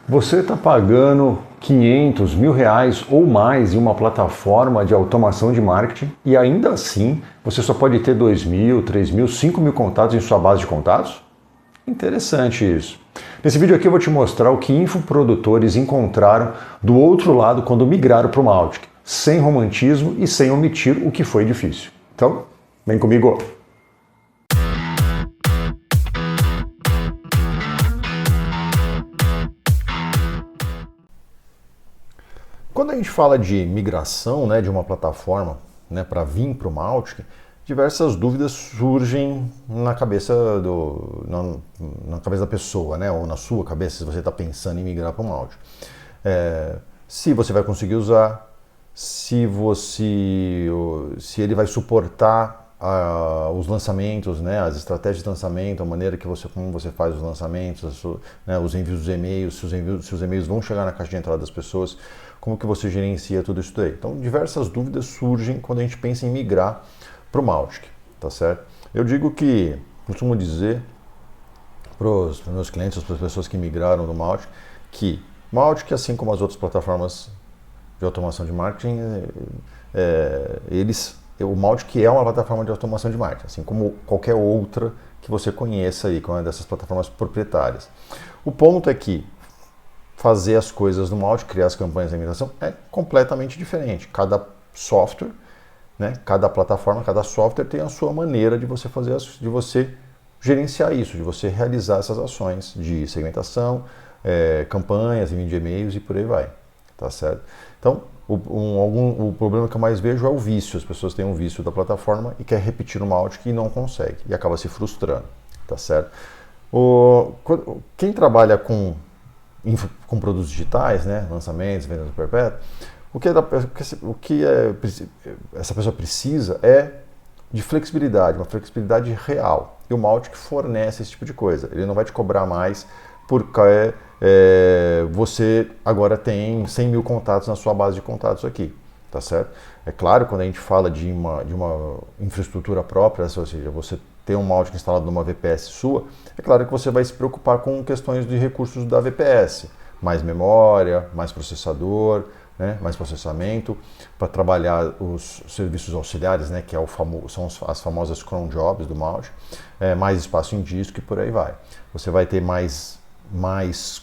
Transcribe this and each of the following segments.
Você está pagando 500, R$ 1.000 ou mais em uma plataforma de automação de marketing e ainda assim você só pode ter 2.000, 3.000, 5.000 contatos em sua base de contatos? Interessante isso. Nesse vídeo aqui eu vou te mostrar o que infoprodutores encontraram do outro lado quando migraram para o Mautic, sem romantismo e sem omitir o que foi difícil. Então, vem comigo! Quando a gente fala de migração, de uma plataforma, para vir para o Mautic, diversas dúvidas surgem na cabeça na cabeça da pessoa, ou na sua cabeça, se você está pensando em migrar para o Mautic. Se você vai conseguir usar, se ele vai suportar os lançamentos, as estratégias de lançamento, a maneira como você faz os lançamentos, os envios dos e-mails, se os e-mails vão chegar na caixa de entrada das pessoas, como que você gerencia tudo isso daí. Então, diversas dúvidas surgem quando a gente pensa em migrar para o Mautic, tá certo? Eu costumo dizer para os meus clientes, para as pessoas que migraram do Mautic, que o Mautic, assim como as outras plataformas de automação de marketing, o Mautic é uma plataforma de automação de marketing, assim como qualquer outra que você conheça aí, como é dessas plataformas proprietárias. O ponto é que fazer as coisas no Mautic, criar as campanhas de migração, é completamente diferente. Cada software, cada plataforma, cada software tem a sua maneira de você de você gerenciar isso, de você realizar essas ações de segmentação, campanhas, envio de e-mails e por aí vai, tá certo? Então, o problema que eu mais vejo é o vício. As pessoas têm um vício da plataforma e quer repetir no Mautic e não consegue, e acaba se frustrando, tá certo? Quem trabalha com produtos digitais, lançamentos, vendas perpétuas, o que essa pessoa precisa é de flexibilidade, uma flexibilidade real. E o Mautic fornece esse tipo de coisa. Ele não vai te cobrar mais porque você agora tem 100.000 contatos na sua base de contatos aqui, tá certo? É claro, quando a gente fala de uma infraestrutura própria, ou seja, você tem um Mautic instalado numa VPS sua, é claro que você vai se preocupar com questões de recursos da VPS, mais memória, mais processador, mais processamento, para trabalhar os serviços auxiliares, que são as famosas cron jobs do Mautic, mais espaço em disco e por aí vai. Você vai ter mais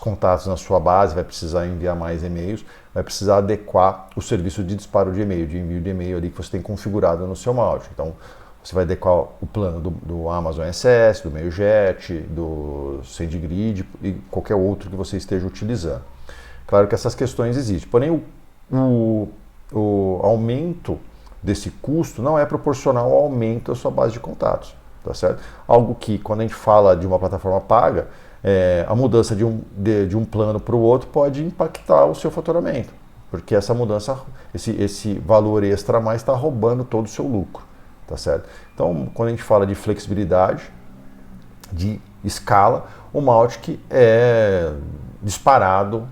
contatos na sua base, vai precisar enviar mais e-mails, vai precisar adequar o serviço de disparo de e-mail, de envio de e-mail ali que você tem configurado no seu Mautic. Então, você vai adequar o plano do Amazon SS, do MailJet, do SendGrid e qualquer outro que você esteja utilizando. Claro que essas questões existem, porém o aumento desse custo não é proporcional ao aumento da sua base de contatos, tá certo? Algo que, quando a gente fala de uma plataforma paga, a mudança de um plano para o outro pode impactar o seu faturamento, porque essa mudança, esse valor extra a mais está roubando todo o seu lucro, tá certo? Então, quando a gente fala de flexibilidade, de escala, o Mautic é disparado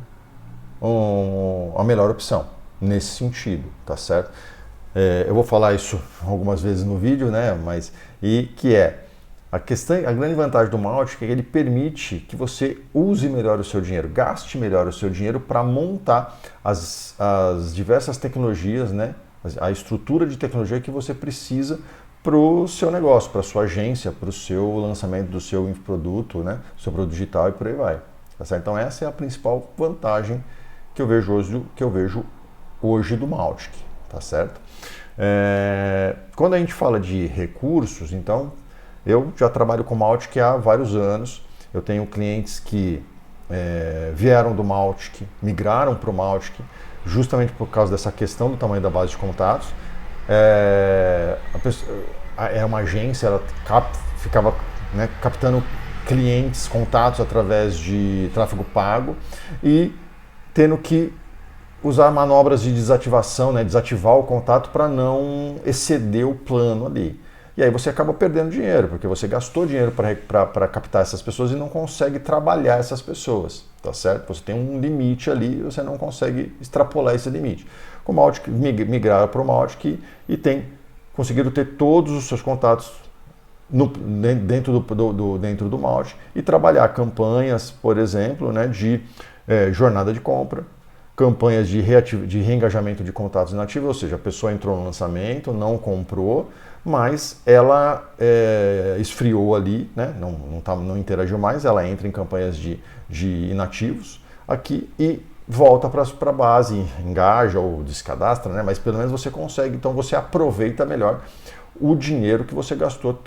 a melhor opção nesse sentido, tá certo? Eu vou falar isso algumas vezes no vídeo, a grande vantagem do Mautic é que ele permite que você use melhor o seu dinheiro, gaste melhor o seu dinheiro para montar as diversas tecnologias, a estrutura de tecnologia que você precisa para o seu negócio, para a sua agência, para o seu lançamento do seu infoproduto, do seu produto digital e por aí vai. Tá certo? Então essa é a principal vantagem que eu vejo hoje do Mautic, tá certo? Quando a gente fala de recursos, então, eu já trabalho com Mautic há vários anos. Eu tenho clientes que vieram do Mautic, migraram para o Mautic, justamente por causa dessa questão do tamanho da base de contatos. É uma agência, ela ficava captando clientes, contatos através de tráfego pago e tendo que usar manobras de desativação, desativar o contato para não exceder o plano ali. E aí você acaba perdendo dinheiro, porque você gastou dinheiro para captar essas pessoas e não consegue trabalhar essas pessoas, tá certo? Você tem um limite ali e você não consegue extrapolar esse limite. Com o Mautic, migraram para o Mautic e tem conseguido ter todos os seus contatos dentro do Mautic e trabalhar campanhas, por exemplo, né, de jornada de compra, campanhas de reengajamento de contatos inativos, ou seja, a pessoa entrou no lançamento, não comprou, mas ela esfriou ali, né, não interagiu mais, ela entra em campanhas de inativos aqui e volta para a base, engaja ou descadastra, né, mas pelo menos você consegue, então você aproveita melhor o dinheiro que você gastou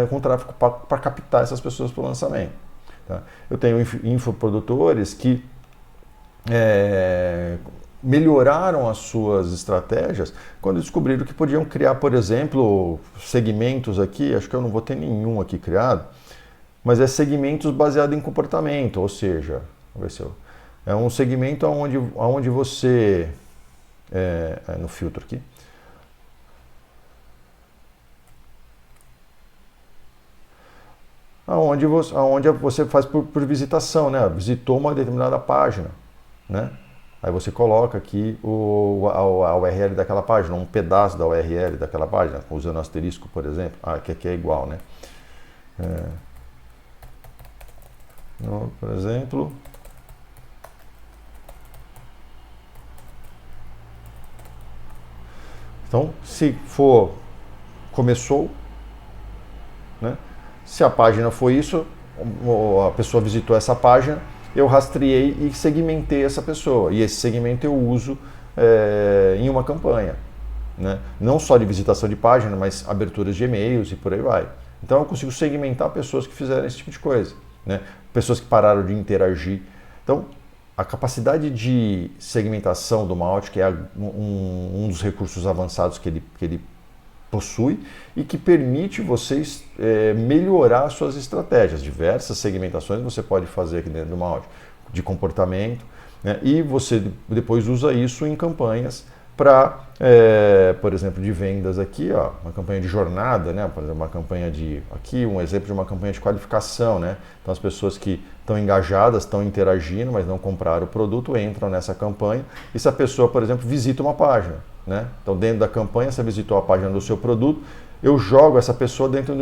com tráfego para captar essas pessoas para o lançamento. Tá? Eu tenho infoprodutores que melhoraram as suas estratégias quando descobriram que podiam criar, por exemplo, segmentos aqui, acho que eu não vou ter nenhum aqui criado, mas segmentos baseados em comportamento, ou seja, vamos ver se é um segmento onde você, no filtro aqui, aonde você faz por visitação, né? Visitou uma determinada página, né? Aí você coloca aqui a URL daquela página, um pedaço da URL daquela página, usando asterisco, por exemplo. Aqui é igual, né? Por exemplo, então, se for começou, né? Se a página foi isso, a pessoa visitou essa página, eu rastreei e segmentei essa pessoa. E esse segmento eu uso em uma campanha. Né? Não só de visitação de página, mas aberturas de e-mails e por aí vai. Então eu consigo segmentar pessoas que fizeram esse tipo de coisa. Né? Pessoas que pararam de interagir. Então, a capacidade de segmentação do Mautic é um dos recursos avançados que ele possui e que permite vocês melhorar suas estratégias. Diversas segmentações você pode fazer aqui dentro do Mautic de comportamento, né? E você depois usa isso em campanhas para, por exemplo, de vendas aqui, ó, uma campanha de jornada, né? Por exemplo, uma campanha aqui um exemplo de uma campanha de qualificação, né? Então as pessoas que estão engajadas, estão interagindo, mas não compraram o produto, entram nessa campanha e se a pessoa, por exemplo, visita uma página, né? Então dentro da campanha você visitou a página do seu produto, eu jogo essa pessoa dentro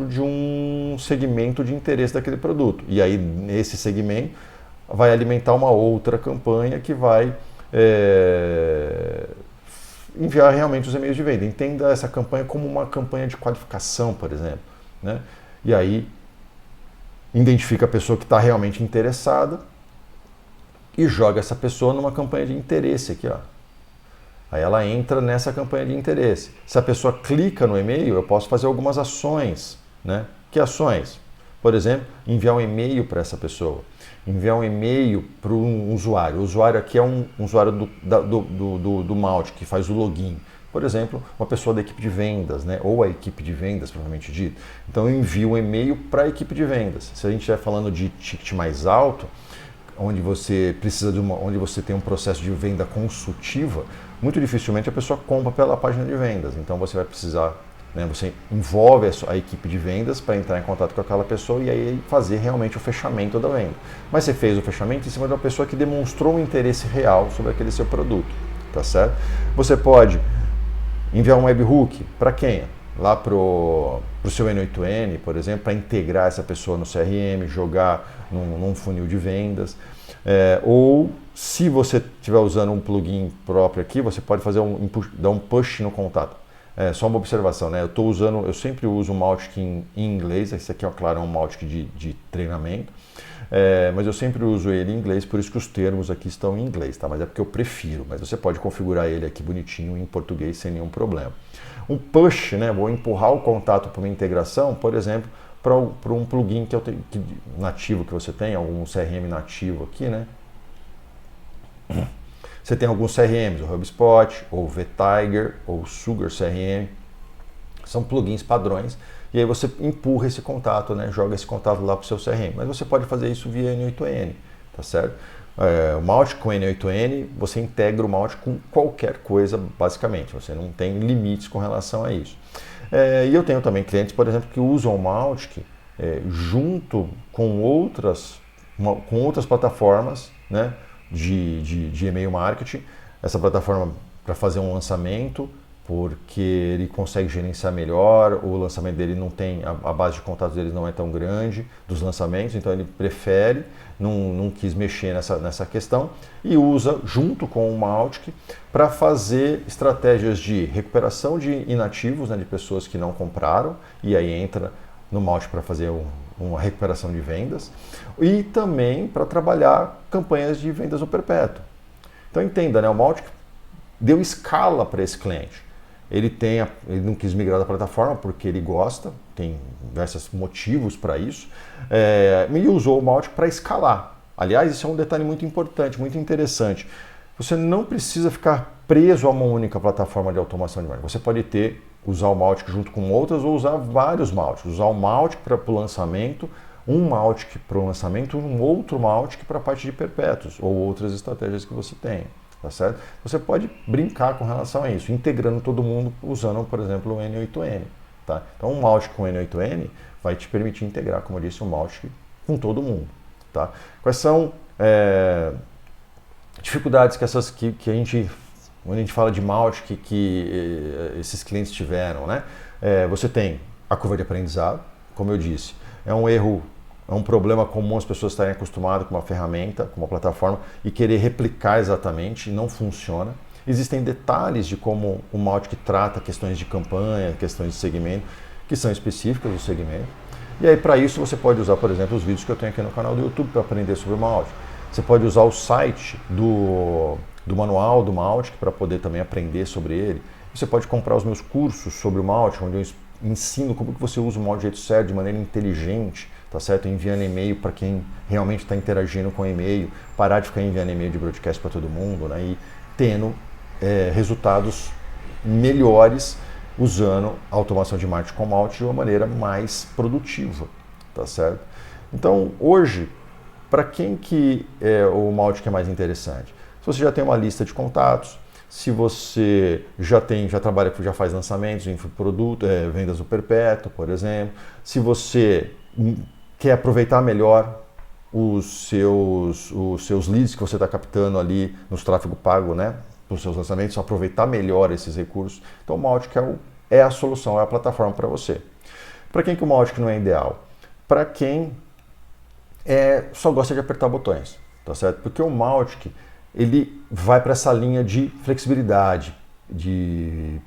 de um segmento de interesse daquele produto e aí nesse segmento vai alimentar uma outra campanha que vai enviar realmente os e-mails de venda. Entenda essa campanha como uma campanha de qualificação, por exemplo, né? E aí identifica a pessoa que está realmente interessada e joga essa pessoa numa campanha de interesse aqui, ó. Aí ela entra nessa campanha de interesse. Se a pessoa clica no e-mail, eu posso fazer algumas ações, né? Que ações? Por exemplo, enviar um e-mail para essa pessoa. Enviar um e-mail para um usuário. O usuário aqui é um usuário do Mautic, que faz o login. Por exemplo, uma pessoa da equipe de vendas, né? Ou a equipe de vendas, provavelmente dito. Então eu envio um e-mail para a equipe de vendas. Se a gente estiver falando de ticket mais alto, onde você precisa onde você tem um processo de venda consultiva, muito dificilmente a pessoa compra pela página de vendas. Então você vai precisar, né, você envolve a equipe de vendas para entrar em contato com aquela pessoa e aí fazer realmente o fechamento da venda. Mas você fez o fechamento em cima de uma pessoa que demonstrou um interesse real sobre aquele seu produto, tá certo? Você pode enviar um webhook para quem? Lá para o seu N8N, por exemplo, para integrar essa pessoa no CRM, jogar num funil de vendas. Ou se você estiver usando um plugin próprio aqui, você pode fazer dar um push no contato. Só uma observação, né? Eu sempre uso o Mautic em inglês. Esse aqui, claro, é um Mautic de treinamento. Mas eu sempre uso ele em inglês, por isso que os termos aqui estão em inglês, tá? Mas é porque eu prefiro, mas você pode configurar ele aqui bonitinho em português sem nenhum problema. Um push, né? Vou empurrar o contato para uma integração, por exemplo, para um plugin nativo que você tem, algum CRM nativo aqui, né? Você tem alguns CRMs, o HubSpot, ou o VTiger, ou o Sugar CRM, são plugins padrões, e aí você empurra esse contato, né? Joga esse contato lá para o seu CRM. Mas você pode fazer isso via N8N, tá certo? O Mautic com N8N, você integra o Mautic com qualquer coisa, basicamente. Você não tem limites com relação a isso. E eu tenho também clientes, por exemplo, que usam o Mautic junto com outras plataformas, né, de e-mail marketing. Essa plataforma para fazer um lançamento, porque ele consegue gerenciar melhor, o lançamento dele não tem, a base de contatos dele não é tão grande dos lançamentos, então ele prefere, não quis mexer nessa questão e usa junto com o Mautic para fazer estratégias de recuperação de inativos, né, de pessoas que não compraram, e aí entra no Mautic para fazer uma recuperação de vendas, e também para trabalhar campanhas de vendas no perpétuo. Então entenda, né, o Mautic deu escala para esse cliente. Ele não quis migrar da plataforma porque ele gosta, tem diversos motivos para isso, e usou o Mautic para escalar. Aliás, isso é um detalhe muito importante, muito interessante. Você não precisa ficar preso a uma única plataforma de automação de marketing. Você pode usar o Mautic junto com outras ou usar vários Mautics. Usar o Mautic para o lançamento, um Mautic para o lançamento, um outro Mautic para a parte de perpétuos ou outras estratégias que você tenha. Tá certo? Você pode brincar com relação a isso, integrando todo mundo usando, por exemplo, o N8N. Tá? Então, um Mautic com N8N vai te permitir integrar, como eu disse, um Mautic com todo mundo. Tá? Quais são dificuldades que a gente, quando a gente fala de Mautic, que esses clientes tiveram? Né? Você tem a curva de aprendizado, como eu disse, é um erro. É um problema comum as pessoas estarem acostumadas com uma ferramenta, com uma plataforma e querer replicar exatamente, não funciona. Existem detalhes de como o Mautic trata questões de campanha, questões de segmento, que são específicas do segmento. E aí para isso você pode usar, por exemplo, os vídeos que eu tenho aqui no canal do YouTube para aprender sobre o Mautic. Você pode usar o site do manual do Mautic para poder também aprender sobre ele. Você pode comprar os meus cursos sobre o Mautic, onde eu ensino como que você usa o Mautic do jeito certo, de maneira inteligente, tá certo? Enviando e-mail para quem realmente está interagindo com e-mail, parar de ficar enviando e-mail de broadcast para todo mundo, né? E tendo resultados melhores usando a automação de marketing com Mautic de uma maneira mais produtiva, tá certo? Então, hoje, para quem que o Mautic é mais interessante? Se você já tem uma lista de contatos, se você já trabalha, já faz lançamentos, infoproduto, vendas do perpétuo, por exemplo, se você quer aproveitar melhor os seus leads que você está captando ali nos tráfego pago, né, para os seus lançamentos, aproveitar melhor esses recursos, então o Mautic é a solução, é a plataforma para você. Para quem que o Mautic não é ideal? Para quem só gosta de apertar botões, tá certo? Porque o Mautic, ele vai para essa linha de flexibilidade, de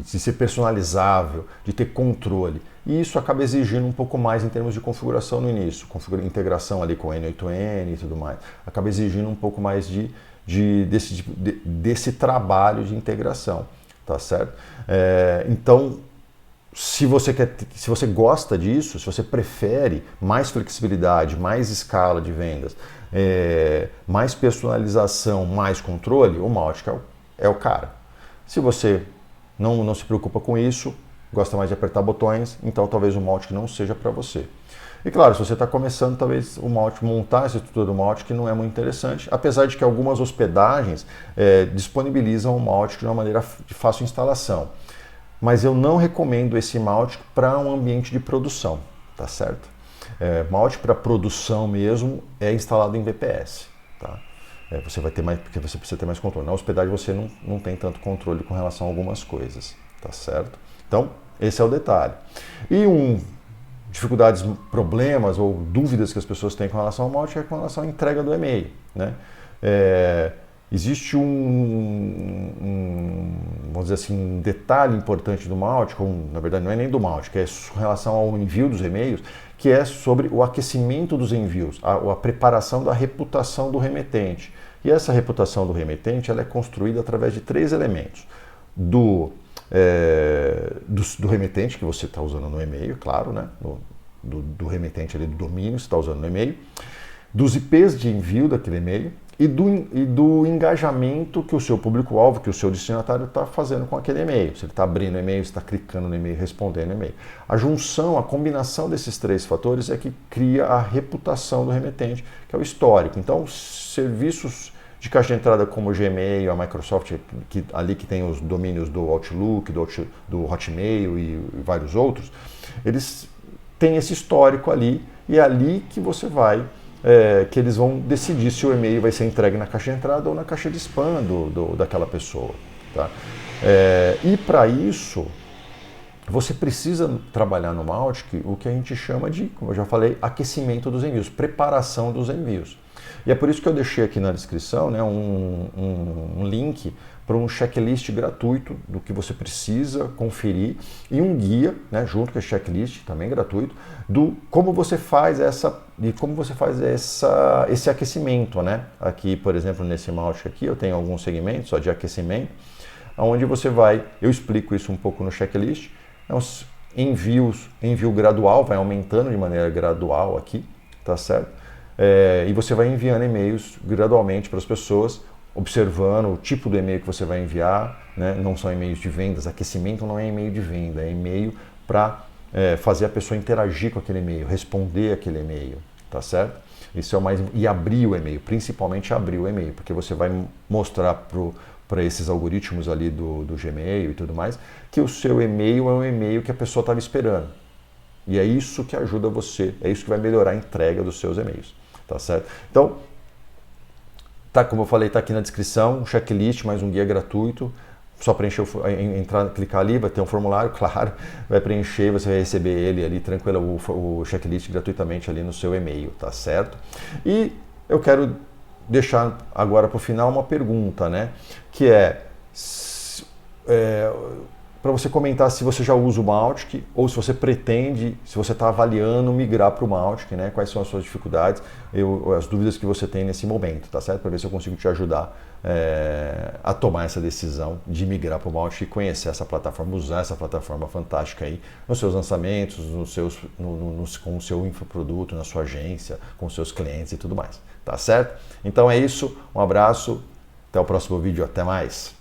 ser personalizável, de ter controle. E isso acaba exigindo um pouco mais em termos de configuração no início, integração ali com N8N e tudo mais. Acaba exigindo um pouco mais desse trabalho de integração, tá certo? Então, se você gosta disso, se você prefere mais flexibilidade, mais escala de vendas, mais personalização, mais controle, o Mautic é o cara. Se você não se preocupa com isso, gosta mais de apertar botões, então talvez o Mautic não seja para você. E claro, se você está começando, talvez o Mautic, montar essa estrutura do Mautic não é muito interessante, apesar de que algumas hospedagens disponibilizam o Mautic de uma maneira de fácil instalação. Mas eu não recomendo esse Mautic para um ambiente de produção, tá certo? Mautic para produção mesmo é instalado em VPS, tá? Você vai ter mais, porque você precisa ter mais controle. Na hospedagem você não tem tanto controle com relação a algumas coisas, tá certo? Então, esse é o detalhe. E dificuldades, problemas ou dúvidas que as pessoas têm com relação ao Mautic é com relação à entrega do e-mail, né? Existe vamos dizer assim, um detalhe importante do Mautic, na verdade não é nem do Mautic, é com relação ao envio dos e-mails, que é sobre o aquecimento dos envios, a preparação da reputação do remetente. E essa reputação do remetente ela é construída através de 3 elementos. Do remetente que você está usando no e-mail, claro, né? Do remetente ali, do domínio que você está usando no e-mail, dos IPs de envio daquele e-mail e do engajamento que o seu público-alvo, que o seu destinatário está fazendo com aquele e-mail. Se ele está abrindo o e-mail, se está clicando no e-mail, respondendo o e-mail. A junção, a combinação desses 3 fatores é que cria a reputação do remetente, que é o histórico. Então, serviços de caixa de entrada como o Gmail, a Microsoft, ali que tem os domínios do Outlook, do Hotmail e vários outros, eles têm esse histórico ali e é ali que você vai, que eles vão decidir se o e-mail vai ser entregue na caixa de entrada ou na caixa de spam daquela pessoa, Tá? E para isso, você precisa trabalhar no Mautic o que a gente chama de, como eu já falei, aquecimento dos envios, preparação dos envios. E é por isso que eu deixei aqui na descrição, né, um link para um checklist gratuito do que você precisa conferir e um guia, né, junto com esse checklist, também gratuito, do como você faz esse aquecimento, né? Aqui, por exemplo, nesse Mautic aqui, eu tenho alguns segmentos só de aquecimento, onde eu explico isso um pouco no checklist, envio gradual, vai aumentando de maneira gradual aqui, tá certo? E você vai enviando e-mails gradualmente para as pessoas, observando o tipo do e-mail que você vai enviar, né? Não são e-mails de vendas, aquecimento não é e-mail de venda, é e-mail para fazer a pessoa interagir com aquele e-mail, responder aquele e-mail, tá certo? Isso é o mais... E abrir o e-mail, principalmente abrir o e-mail, porque você vai mostrar para esses algoritmos ali do Gmail e tudo mais, que o seu e-mail é um e-mail que a pessoa estava esperando. E é isso que ajuda você, é isso que vai melhorar a entrega dos seus e-mails, tá certo? Então, tá, como eu falei, tá aqui na descrição, um checklist, mais um guia gratuito, só preencher, entrar, clicar ali, vai ter um formulário, claro, vai preencher, você vai receber ele ali, tranquilo, o checklist gratuitamente ali no seu e-mail, tá certo? E eu quero deixar agora para o final uma pergunta, né? Que para você comentar se você já usa o Mautic ou se você pretende, se você está avaliando migrar para o Mautic, né? Quais são as suas dificuldades, as dúvidas que você tem nesse momento, tá certo? Para ver se eu consigo te ajudar a tomar essa decisão de migrar para o Mautic e conhecer essa plataforma, usar essa plataforma fantástica aí nos seus lançamentos, com o seu infoproduto, na sua agência, com os seus clientes e tudo mais, tá certo? Então é isso, um abraço, até o próximo vídeo, até mais!